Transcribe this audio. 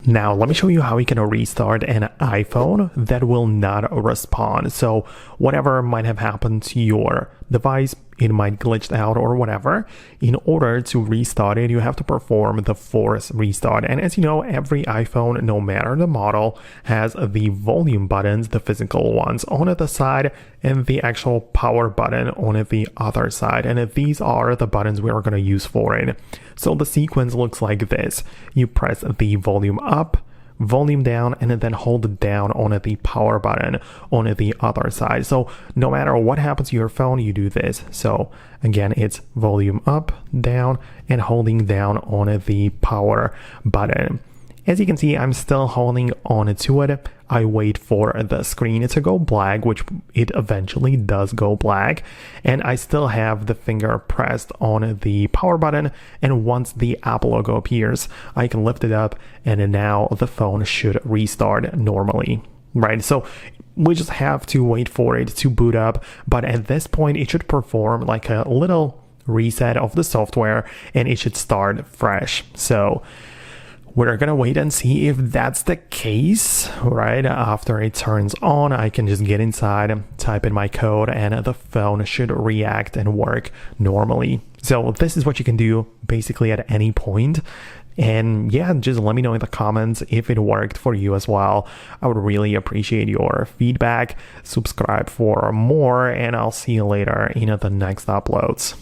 Now, let me show you how you can restart an iPhone that will not respond. So whatever might have happened to your device, it might glitched out or whatever. In order to restart it, you have to perform the force restart. And as you know, every iPhone, no matter the model, has the volume buttons, the physical ones, on the side and the actual power button on the other side. And these are the buttons we are going to use for it. So the sequence looks like this. You press the volume up, volume down, and then hold down on the power button on the other side. So no matter what happens to your phone, you do this. So again, it's volume up, down, and holding down on the power button. As you can see, I'm still holding on to it. I wait for the screen to go black, which it eventually does go black. And I still have the finger pressed on the power button. And once the Apple logo appears, I can lift it up and now the phone should restart normally, right? So we just have to wait for it to boot up. But at this point, it should perform like a little reset of the software and it should start fresh. So we're gonna wait and see if that's the case, right? After it turns on, I can just get inside, type in my code, and the phone should react and work normally. So this is what you can do basically at any point. And yeah, just let me know in the comments if it worked for you as well. I would really appreciate your feedback. Subscribe for more, and I'll see you later in the next uploads.